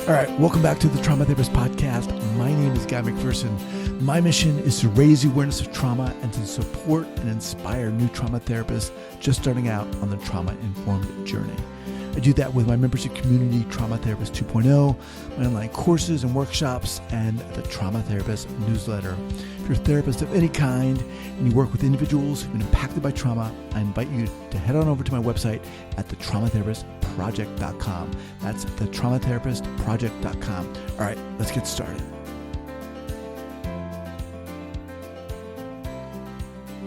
All right, welcome back to the Trauma Therapist Podcast. My name is Guy McPherson. My mission is to raise the awareness of trauma and to support and inspire new trauma therapists just starting out on the trauma-informed journey. I do that with my membership community, Trauma Therapist 2.0, my online courses and workshops, and the Trauma Therapist newsletter. If you're a therapist of any kind and you work with individuals who've been impacted by trauma, I invite you to head on over to my website at thetraumatherapistproject.com. That's thetraumatherapistproject.com. All right, let's get started.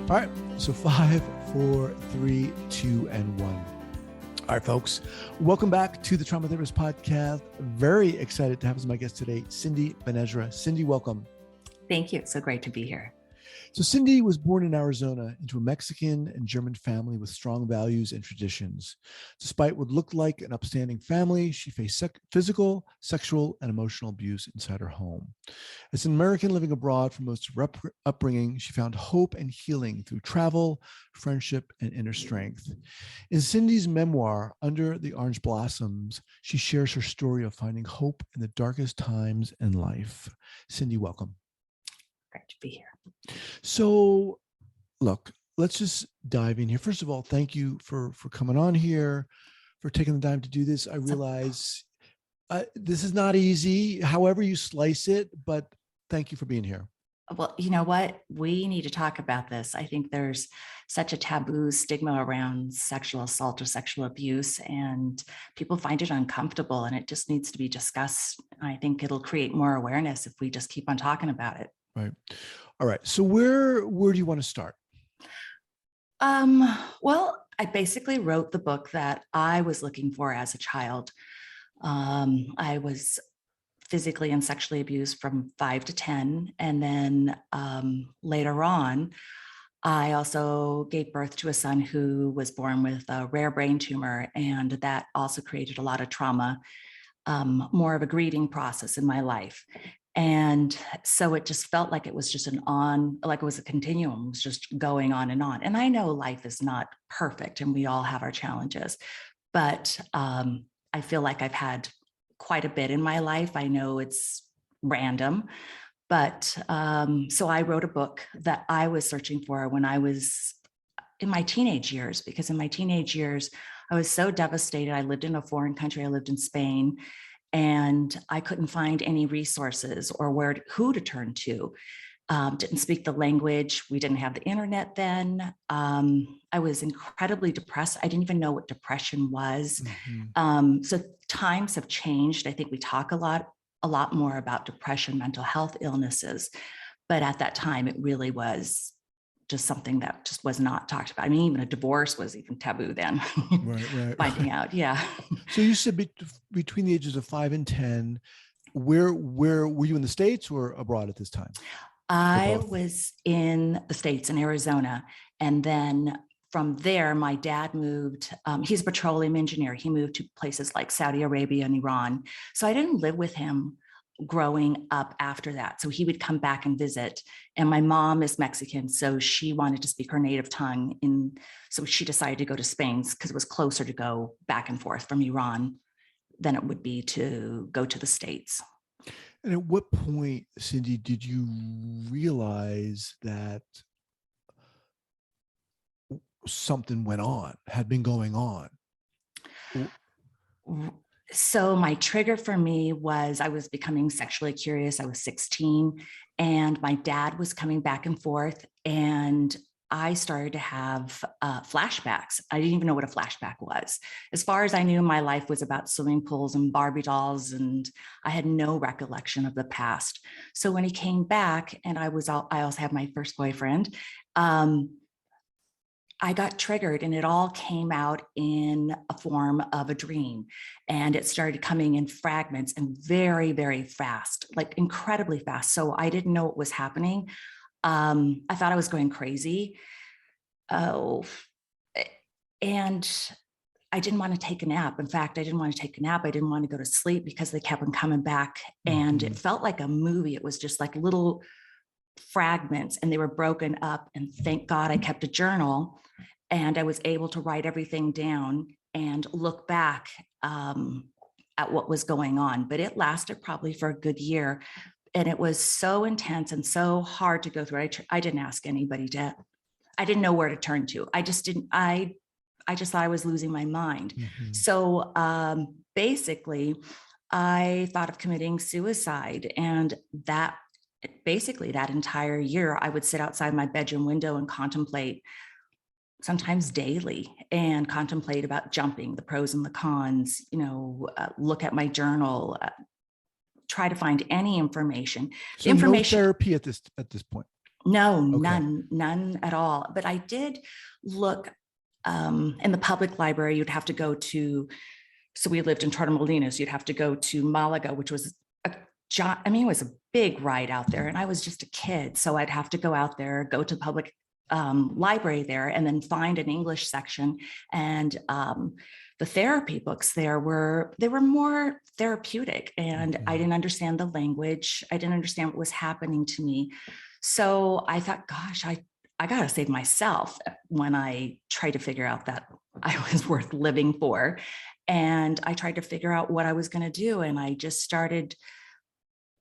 All right, so 5, 4, 3, 2, and 1. All right, folks, welcome back to the Trauma Therapist Podcast. Very excited to have as my guest today, Cindy Benezra. Cindy, welcome. Thank you. It's so great to be here. So Cindy was born in Arizona into a Mexican and German family with strong values and traditions. Despite what looked like an upstanding family, she faced physical, sexual, and emotional abuse inside her home. As an American living abroad for most of her upbringing, she found hope and healing through travel, friendship, and inner strength. In Cindy's memoir, Under the Orange Blossoms, she shares her story of finding hope in the darkest times in life. Cindy, welcome. Great to be here. So, look, let's just dive in here. First of all, thank you for coming on here, for taking the time to do this. I realize this is not easy, however you slice it, but thank you for being here. Well, you know what? We need to talk about this. I think there's such a taboo stigma around sexual assault or sexual abuse, and people find it uncomfortable, and it just needs to be discussed. I think it'll create more awareness if we just keep on talking about it. Right. All right. So where do you want to start? Well, I basically wrote the book that I was looking for as a child. I was physically and sexually abused from 5 to 10. And then later on, I also gave birth to a son who was born with a rare brain tumor. And that also created a lot of trauma, more of a grieving process in my life. And so it just felt like it was just like it was a continuum, it was just going on. And I know life is not perfect and we all have our challenges, but I feel like I've had quite a bit in my life. I know it's random, but so I wrote a book that I was searching for when I was in my teenage years, because in my teenage years, I was so devastated. I lived in a foreign country. I lived in Spain. And I couldn't find any resources or who to turn to. Didn't speak the language. We didn't have the internet then. I was incredibly depressed. I didn't even know what depression was. Mm-hmm. So times have changed. I think we talk a lot more about depression, mental health illnesses. But at that time, it really was just something that just was not talked about. I mean, even a divorce was even taboo then. Right. Finding out, yeah. So you said between the ages of 5 and 10, where were you in the States or abroad at this time? I was in the States, in Arizona. And then from there, my dad moved. He's a petroleum engineer. He moved to places like Saudi Arabia and Iran. So I didn't live with him growing up after that. So he would come back and visit. And my mom is Mexican, so she wanted to speak her native tongue. So she decided to go to Spain because it was closer to go back and forth from Iran than it would be to go to the States. And at what point, Cindy, did you realize that something had been going on? So my trigger for me was I was becoming sexually curious. I was 16 and my dad was coming back and forth and I started to have flashbacks. I didn't even know what a flashback was. As far as I knew, my life was about swimming pools and Barbie dolls, and I had no recollection of the past. So when he came back, and I also had my first boyfriend, I got triggered, and it all came out in a form of a dream. And it started coming in fragments and very, very fast, like incredibly fast. So I didn't know what was happening. I thought I was going crazy. And I didn't want to take a nap. In fact, I didn't want to take a nap. I didn't want to go to sleep because they kept on coming back. And it felt like a movie. It was just like little fragments and they were broken up. And thank God I kept a journal. And I was able to write everything down and look back at what was going on. But it lasted probably for a good year. And it was so intense and so hard to go through. I didn't ask anybody I didn't know where to turn to. I just thought I was losing my mind. Mm-hmm. So basically, I thought of committing suicide. And that entire year, I would sit outside my bedroom window and contemplate, sometimes daily, and contemplate about jumping, the pros and the cons, look at my journal, try to find any information. So information, no therapy at this point? No, Okay. none at all. But I did look in the public library. You'd have to go to, so we lived in Torremolinos, you'd have to go to Malaga, which was it was a big ride out there. And I was just a kid. So I'd have to go out there, go to the public library there, and then find an English section. And the therapy books there were more therapeutic, and Mm-hmm. I didn't understand the language. I didn't understand what was happening to me. So I thought, gosh, I got to save myself when I tried to figure out that I was worth living for. And I tried to figure out what I was going to do. And I just started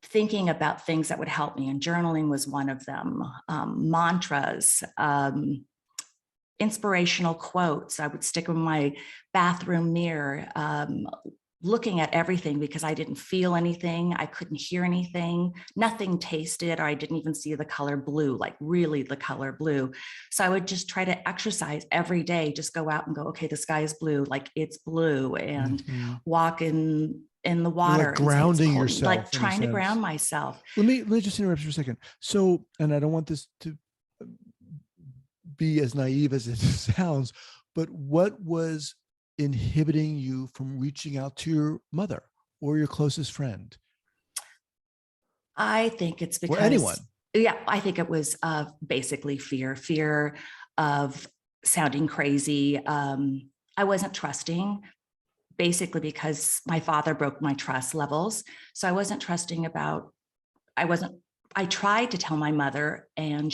thinking about things that would help me. And journaling was one of them. Mantras, inspirational quotes. I would stick in my bathroom mirror, looking at everything, because I didn't feel anything. I couldn't hear anything. Nothing tasted, or I didn't even see the color blue, like really the color blue. So I would just try to exercise every day, just go out and go, okay, the sky is blue, like it's blue, and walk in the water. Like grounding yourself, like trying to ground myself. Let me just interrupt for a second. So, and I don't want this to be as naive as it sounds, but what was inhibiting you from reaching out to your mother or your closest friend? I think it's because, or anyone. Yeah, I think it was basically fear of sounding crazy. I wasn't trusting, basically because my father broke my trust levels. So I wasn't trusting I tried to tell my mother, and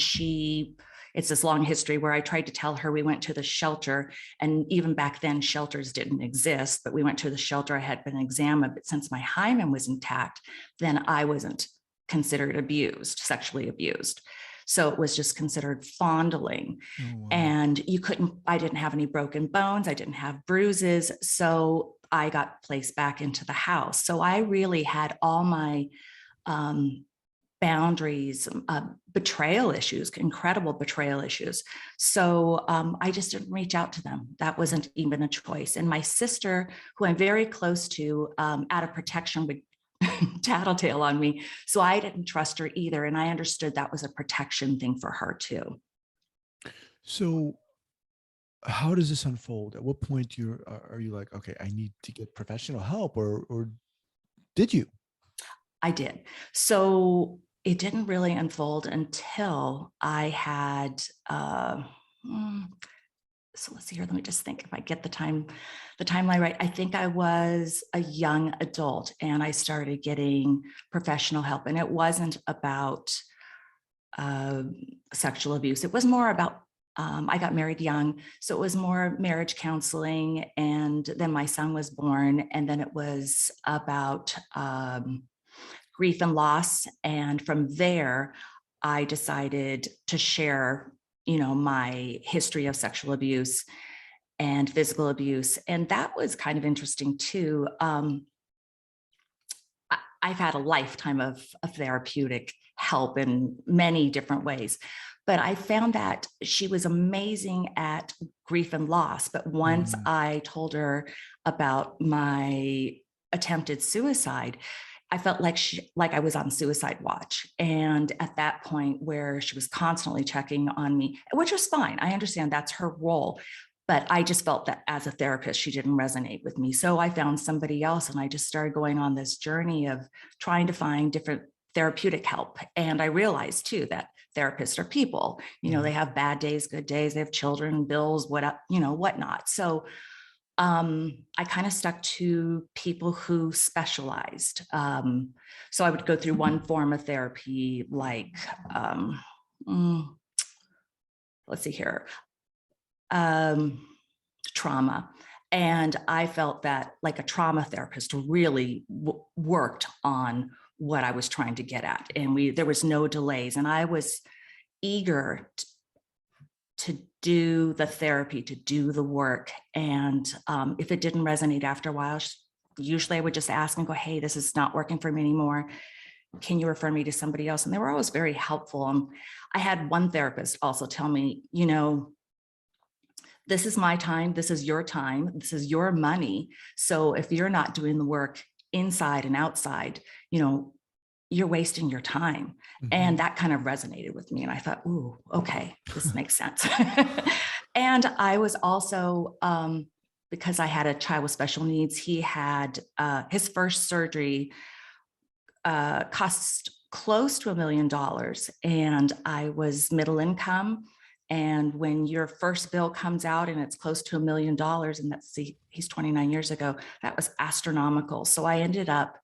it's this long history where I tried to tell her. We went to the shelter, and even back then shelters didn't exist, but we went to the shelter. I had been examined, but since my hymen was intact, then I wasn't considered sexually abused. So it was just considered fondling. Oh, wow. And I didn't have any broken bones. I didn't have bruises. So I got placed back into the house. So I really had all my boundaries, betrayal issues, incredible betrayal issues. So I just didn't reach out to them. That wasn't even a choice. And my sister, who I'm very close to, out of protection, would tattletale on me. So I didn't trust her either. And I understood that was a protection thing for her too. So how does this unfold? At what point are you like, okay, I need to get professional help, or did you? I did. So it didn't really unfold until I had, so let's see here. Let me just think if I get the timeline right. I think I was a young adult and I started getting professional help, and it wasn't about sexual abuse. It was more about, I got married young. So it was more marriage counseling, and then my son was born, and then it was about grief and loss. And from there, I decided to share, my history of sexual abuse and physical abuse. And that was kind of interesting too. I've had a lifetime of therapeutic help in many different ways, but I found that she was amazing at grief and loss. But once I told her about my attempted suicide, I felt like I was on suicide watch. And at that point where she was constantly checking on me, which was fine. I understand that's her role, but I just felt that as a therapist, she didn't resonate with me. So I found somebody else, and I just started going on this journey of trying to find different therapeutic help. And I realized too, that therapists are people, they have bad days, good days, they have children, bills, whatnot. So I kind of stuck to people who specialized. So I would go through one form of therapy, like, let's see here. trauma. And I felt that like a trauma therapist really worked on what I was trying to get at. And there was no delays. And I was eager to do the therapy, to do the work. And if it didn't resonate after a while, usually I would just ask and go, hey, this is not working for me anymore. Can you refer me to somebody else? And they were always very helpful. I had one therapist also tell me, this is my time, this is your time, this is your money. So if you're not doing the work inside and outside, you're wasting your time. Mm-hmm. And that kind of resonated with me. And I thought, ooh, okay, this makes sense. And I was also, because I had a child with special needs, he had his first surgery cost close to $1 million. And I was middle income. And when your first bill comes out and it's close to $1 million, and he's 29 years ago, that was astronomical. So I ended up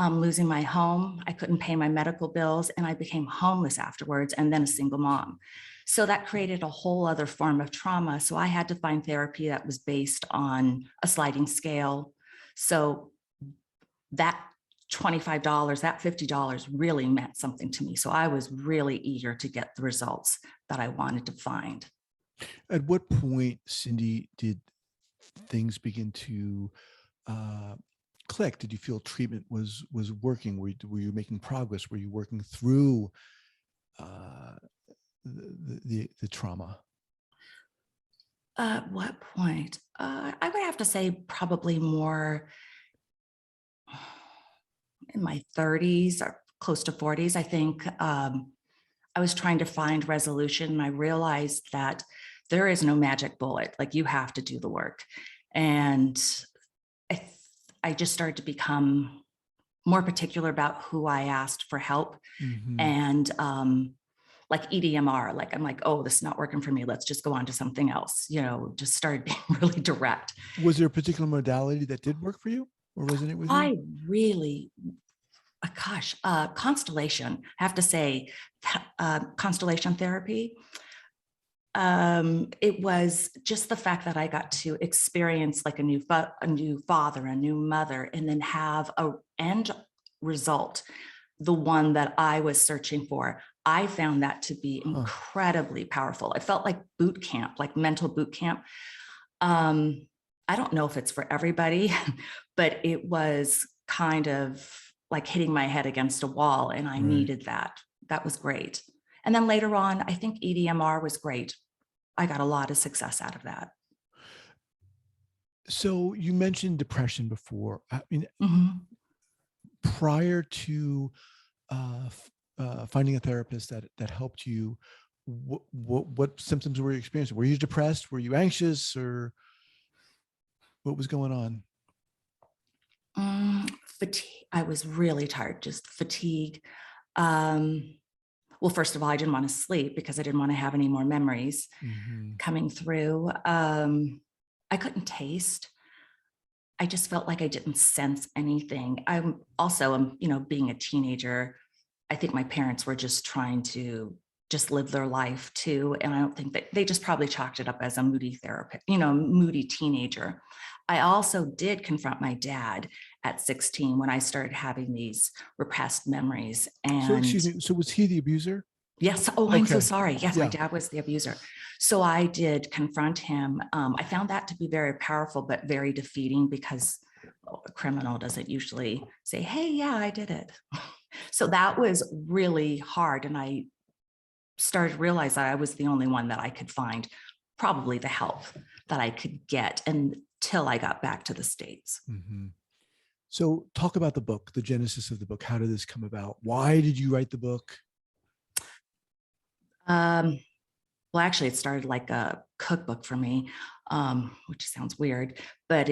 losing my home. I couldn't pay my medical bills, and I became homeless afterwards, and then a single mom. So that created a whole other form of trauma. So I had to find therapy that was based on a sliding scale. So that $25, that $50 really meant something to me. So I was really eager to get the results that I wanted to find. At what point, Cindy, did things begin to click? Did you feel treatment was working? Were you making progress? Were you working through the trauma? At what point? I would have to say probably more in my 30s or close to 40s. I think I was trying to find resolution, and I realized that there is no magic bullet. Like, you have to do the work. And I just started to become more particular about who I asked for help. Mm-hmm. And like EDMR, like, I'm like, oh, this is not working for me. Let's just go on to something else. Just started being really direct. Was there a particular modality that did work for you or resonate with you? I really, constellation, I have to say, constellation therapy. It was just the fact that I got to experience like a new father, a new mother, and then have a end result, the one that I was searching for. I found that to be incredibly powerful. It felt like boot camp, like mental boot camp. I don't know if it's for everybody, but it was kind of like hitting my head against a wall, and I needed that. That was great. And then later on, I think EDMR was great. I got a lot of success out of that. So you mentioned depression before. I mean, prior to finding a therapist that helped you, what symptoms were you experiencing? Were you depressed? Were you anxious, or what was going on? Fatigue. I was really tired, just fatigue. Well, first of all, I didn't want to sleep because I didn't want to have any more memories coming through. I couldn't taste. I just felt like I didn't sense anything. I'm also, being a teenager, I think my parents were just trying to just live their life too. And I don't think that they just probably chalked it up as a moody therapist, moody teenager. I also did confront my dad at 16 when I started having these repressed memories. And so, excuse me, so was he the abuser? Yes. Oh, okay. I'm so sorry. Yes, yeah. My dad was the abuser. So I did confront him. I found that to be very powerful, but very defeating, because a criminal doesn't usually say, hey, yeah, I did it. So that was really hard. And I started to realize that I was the only one that I could find probably the help that I could get until I got back to the States. Mm-hmm. So talk about the book, the genesis of the book. How did this come about? Why did you write the book? Well, actually, it started like a cookbook for me, which sounds weird, but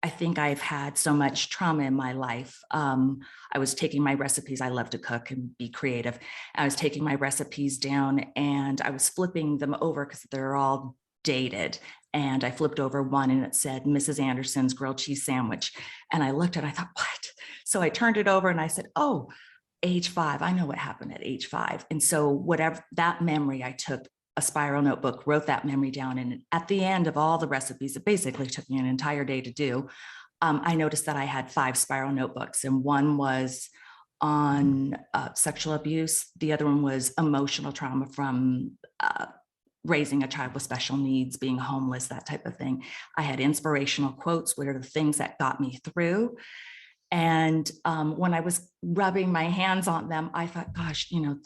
I think I've had so much trauma in my life. I was taking my recipes. I love to cook and be creative. I was taking my recipes down and I was flipping them over because they're all dated. And I flipped over one and it said Mrs. Anderson's grilled cheese sandwich. And I looked at it, I thought, what? So I turned it over and I said, oh, age 5. I know what happened at age 5. And so whatever that memory I took a spiral notebook, wrote that memory down. And at the end of all the recipes, it basically took me an entire day to do. I noticed that I had 5 spiral notebooks, and one was on sexual abuse. The other one was emotional trauma from raising a child with special needs, being homeless, that type of thing. I had inspirational quotes, what are the things that got me through. And when I was rubbing my hands on them, I thought, gosh, you know,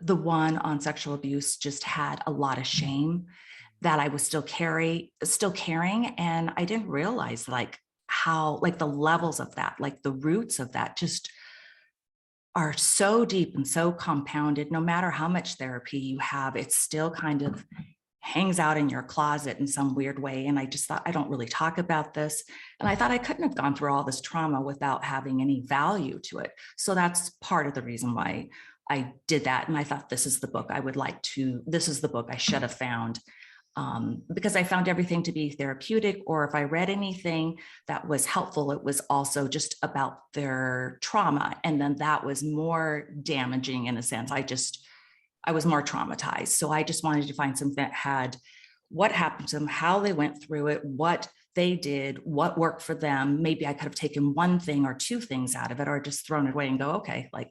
the one on sexual abuse just had a lot of shame that I was still carrying. And I didn't realize like how, like the levels of that, like the roots of that just are so deep and so compounded. No matter how much therapy you have, it still kind of hangs out in your closet in some weird way. And I just thought, I don't really talk about this. And I thought I couldn't have gone through all this trauma without having any value to it. So that's part of the reason why I did that. And I thought, this is the book I should have found. Because I found everything to be therapeutic, or if I read anything that was helpful, it was also just about their trauma. And then that was more damaging in a sense. I was more traumatized. So I just wanted to find something that had what happened to them, how they went through it, what they did, what worked for them. Maybe I could have taken one thing or 2 things out of it, or just thrown it away and go, okay, like,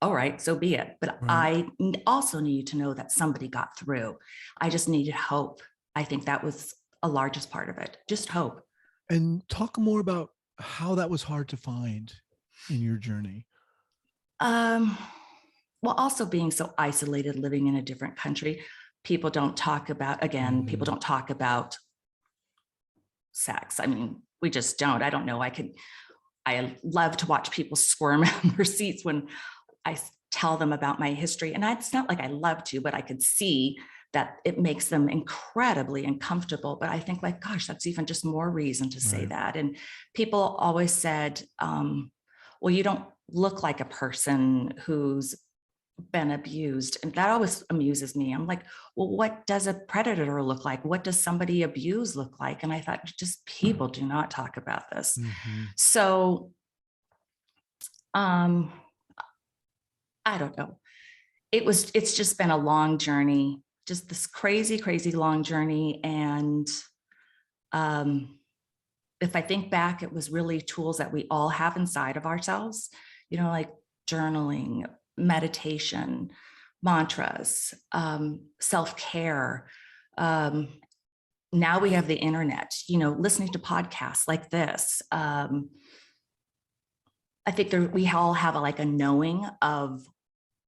all right, so be it. But Right. I also needed to know that somebody got through. I just needed hope. I think that was a largest part of it, just hope. And talk more about how that was hard to find in your journey. Well, also being so isolated, living in a different country, people don't talk about sex. I mean, we just don't. I don't know. I love to watch people squirm in their seats when I tell them about my history. And it's not like I love to, but I could see that it makes them incredibly uncomfortable. But I think like, gosh, that's even just more reason to say Right. that. And people always said, well, you don't look like a person who's been abused. And that always amuses me. I'm like, well, what does a predator look like? What does somebody abused look like? And I thought, just people do not talk about this. Mm-hmm. So, I don't know. It's just been a long journey, just this crazy, crazy long journey. And if I think back, it was really tools that we all have inside of ourselves, you know, like journaling, meditation, mantras, self-care. Now we have the internet, you know, listening to podcasts like this. I think we all have a knowing of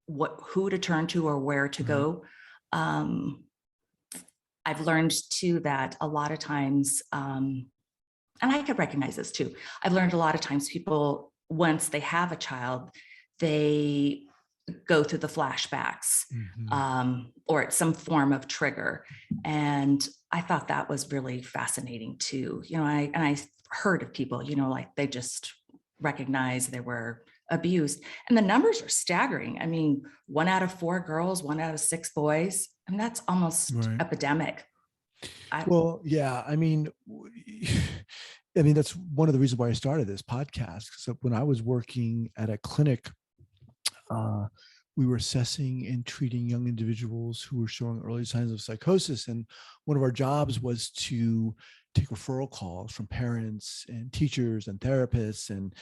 who to turn to or where to go. I've learned too that a lot of times, and I could recognize this too, I've learned a lot of times people, once they have a child, they go through the flashbacks, or it's some form of trigger. And I thought that was really fascinating too. You know, I heard of people, you know, like they just recognize they were abused, and the numbers are staggering. I mean, 1 out of 4 girls, 1 out of 6 boys. I mean, that's almost Right. epidemic. Well, yeah. I mean, that's one of the reasons why I started this podcast. So when I was working at a clinic, we were assessing and treating young individuals who were showing early signs of psychosis. And one of our jobs was to take referral calls from parents and teachers and therapists, and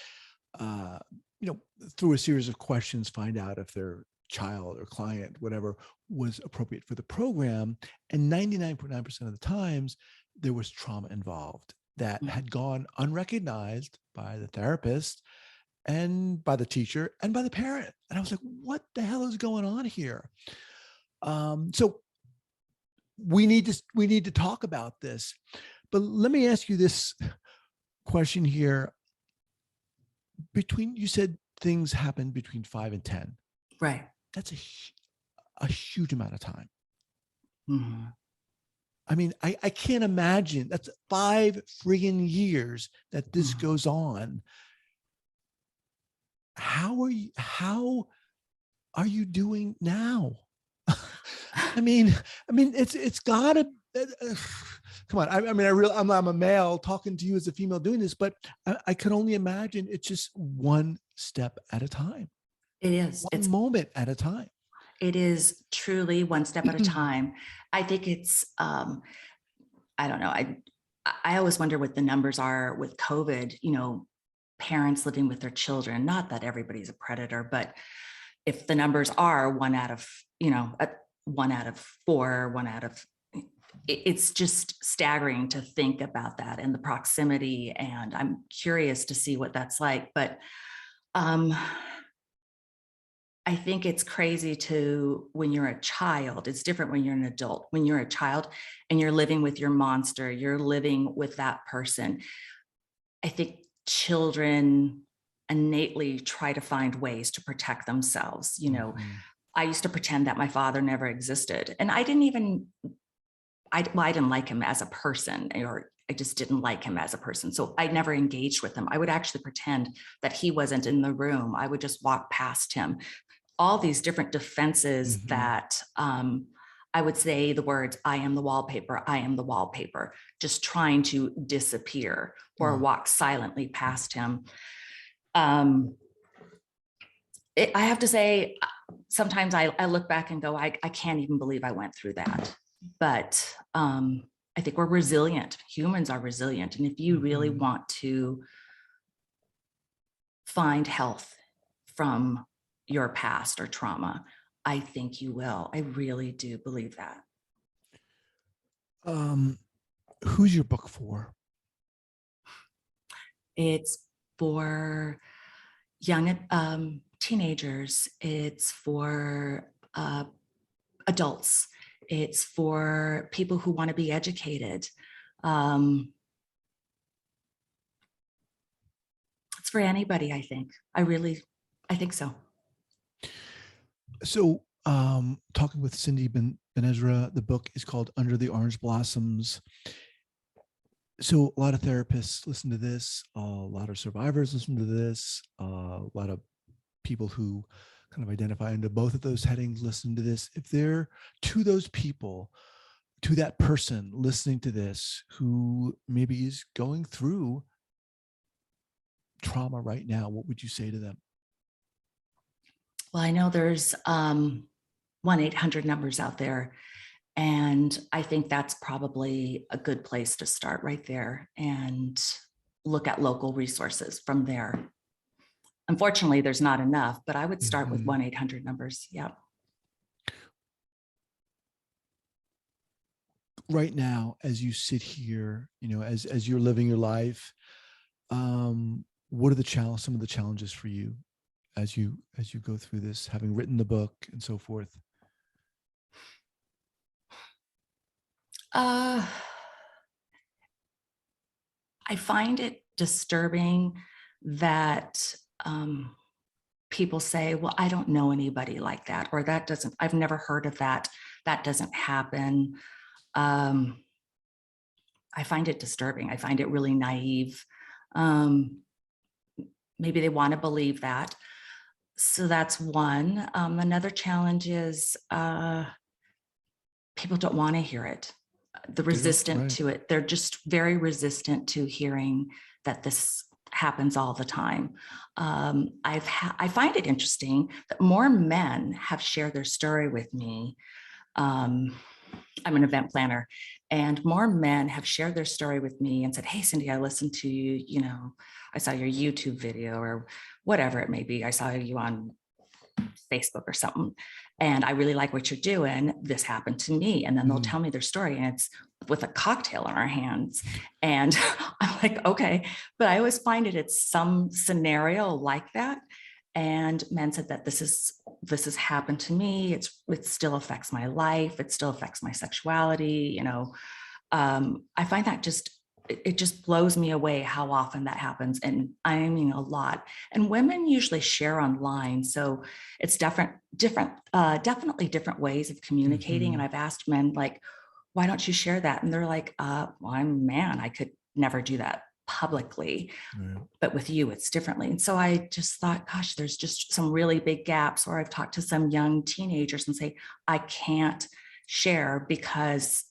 through a series of questions, find out if their child or client, whatever, was appropriate for the program. And 99.9% of the times, there was trauma involved that had gone unrecognized by the therapist and by the teacher and by the parent. And I was like, what the hell is going on here? So we need to talk about this. But let me ask you this question here. You said things happen between 5 and 10. Right. That's a huge amount of time. Mm-hmm. I mean, I can't imagine. That's 5 friggin' years that this goes on. How are you doing now? I mean, it's gotta, come on. I'm a male talking to you as a female doing this, but I can only imagine it's just one step at a time. It is. One moment at a time. It is truly one step at a time. I think it's, I don't know. I always wonder what the numbers are with COVID, parents living with their children. Not that everybody's a predator, but if the numbers are one out of, 1 out of 4, it's just staggering to think about that and the proximity. And I'm curious to see what that's like. But I think it's crazy when you're a child, it's different when you're an adult. When you're a child and you're living with your monster, you're living with that person. I think children innately try to find ways to protect themselves. I used to pretend that my father never existed, and I didn't like him as a person, or I just didn't like him as a person. So I never engaged with him. I would actually pretend that he wasn't in the room. I would just walk past him. All these different defenses that I would say the words, I am the wallpaper, just trying to disappear or walk silently past him. I have to say, sometimes I look back and go, I can't even believe I went through that. But I think we're resilient. Humans are resilient. And if you really want to find health from your past or trauma, I think you will. I really do believe that. Who's your book for? It's for young teenagers. It's for adults. It's for people who want to be educated. It's for anybody, I think. I think so. So, talking with Cindy Benezra, the book is called Under the Orange Blossoms. So a lot of therapists listen to this, a lot of survivors listen to this, a lot of people who kind of identify into both of those headings listen to this. If they're to those people, to that person listening to this who maybe is going through trauma right now, what would you say to them? Well, I know there's 1-800 numbers out there. And I think that's probably a good place to start right there and look at local resources from there. Unfortunately, there's not enough, but I would start with 1-800 numbers. Yeah. Right now, as you sit here, as you're living your life, what are some of the challenges for you as you go through this, having written the book and so forth? I find it disturbing that people say, well, I don't know anybody like that, or I've never heard of that. That doesn't happen. I find it disturbing. I find it really naive. Maybe they want to believe that. So that's one. Another challenge is people don't want to hear it. The resistant to it. They're just very resistant to hearing that this happens all the time. I find it interesting that more men have shared their story with me. I'm an event planner, and more men have shared their story with me and said, hey, Cindy, I listened to you, I saw your YouTube video or whatever it may be. I saw you on Facebook or something, and I really like what you're doing. This happened to me. And then they'll tell me their story, and it's with a cocktail in our hands. And I'm like, okay, but I always find it's some scenario like that. And men said that this has happened to me. It still affects my life. It still affects my sexuality. I find that it just blows me away how often that happens. And I mean, a lot. And women usually share online. So it's definitely different ways of communicating. And I've asked men, like, why don't you share that? And they're like, well, I'm a man. I could never do that publicly, but with you, it's differently. And so I just thought, gosh, there's just some really big gaps. Or I've talked to some young teenagers and say, I can't share because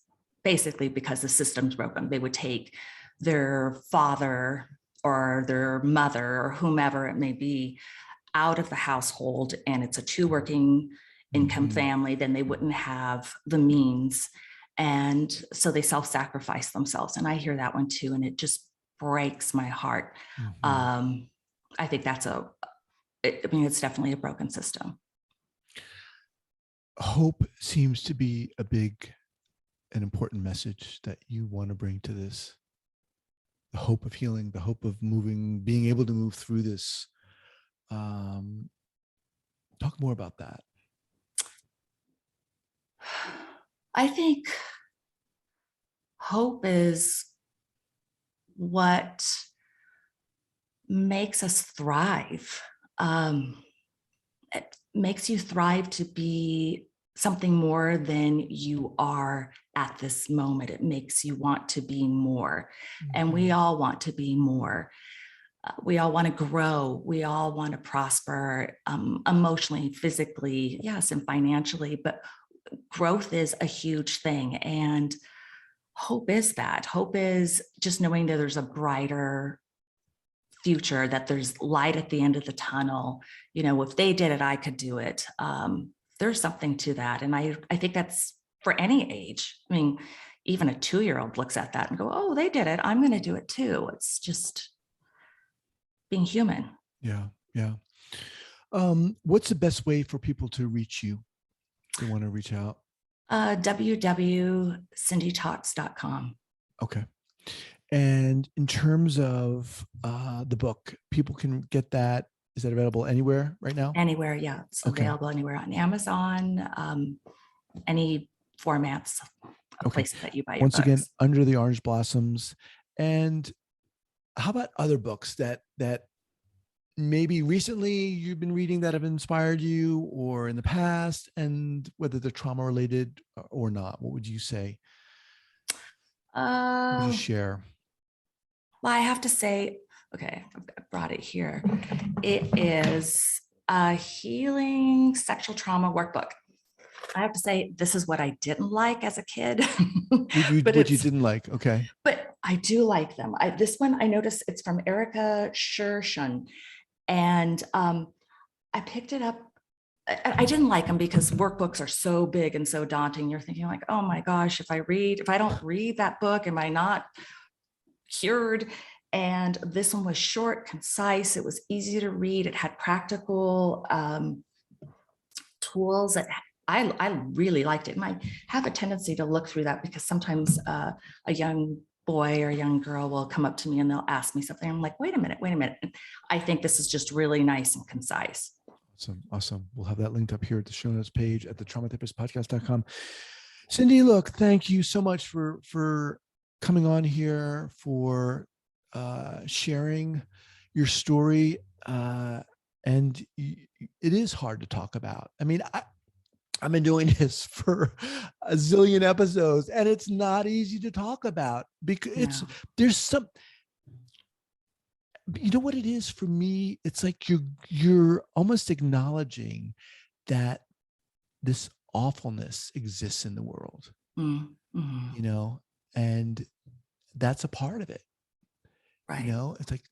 the system's broken. They would take their father or their mother or whomever it may be out of the household, and it's a 2 working income family, then they wouldn't have the means. And so they self-sacrifice themselves. And I hear that one too. And it just breaks my heart. I think it's definitely a broken system. Hope seems to be an important message that you want to bring to this. The hope of healing, the hope of being able to move through this. Talk more about that. I think hope is what makes us thrive. It makes you thrive to be something more than you are at this moment. It makes you want to be more. And we all want to be more. We all want to grow. We all want to prosper emotionally, physically, yes, and financially. But growth is a huge thing. And hope is that. Hope is just knowing that there's a brighter future, that there's light at the end of the tunnel. If they did it, I could do it. There's something to that. And I think that's for any age. I mean, even a 2-year-old looks at that and go, oh, they did it, I'm going to do it too. It's just being human. Yeah. What's the best way for people to reach you if they want to reach out? www.cindytalks.com. Okay. And in terms of the book, people can get that. Is that available anywhere right now? Anywhere, yeah. It's available anywhere on Amazon, any formats, places that you buy your Once books. again, Under the Orange Blossoms. And how about other books that maybe recently you've been reading that have inspired you, or in the past, and whether they're trauma related or not? What would you say? What would you share? Well, I have to say, okay, I brought it here. It is a healing sexual trauma workbook. I have to say, this is what I didn't like as a kid. What you didn't like? Okay. But I do like them. This one, I noticed it's from Erica Shershun. And I picked it up. I didn't like them because workbooks are so big and so daunting. You're thinking like, oh my gosh, if I don't read that book, am I not cured? And this one was short, concise. It was easy to read. It had practical tools that I really liked it. And I have a tendency to look through that because sometimes a young boy or young girl will come up to me and they'll ask me something. I'm like, wait a minute. And I think this is just really nice and concise. Awesome. We'll have that linked up here at the show notes page at the traumatherapistpodcast.com. Cindy, look, thank you so much for coming on here, for sharing your story. And it is hard to talk about. I mean, I've been doing this for a zillion episodes, and it's not easy to talk about because there's some, you know what it is for me? It's like you're almost acknowledging that this awfulness exists in the world, and that's a part of it. Right. It's like,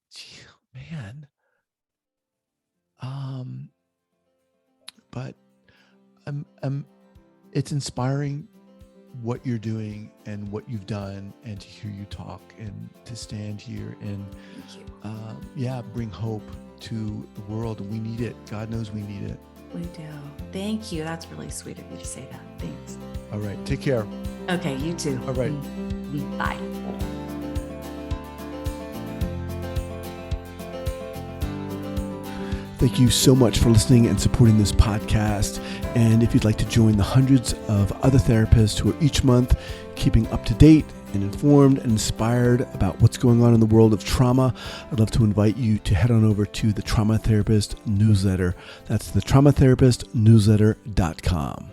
man. But it's inspiring what you're doing and what you've done, and to hear you talk and to stand here and bring hope to the world. And we need it. God knows we need it. We do. Thank you. That's really sweet of you to say that. Thanks. All right. Take care. Okay. You too. All right. Bye. Thank you so much for listening and supporting this podcast. And if you'd like to join the hundreds of other therapists who are each month keeping up to date and informed and inspired about what's going on in the world of trauma, I'd love to invite you to head on over to the Trauma Therapist newsletter. That's the traumatherapistnewsletter.com.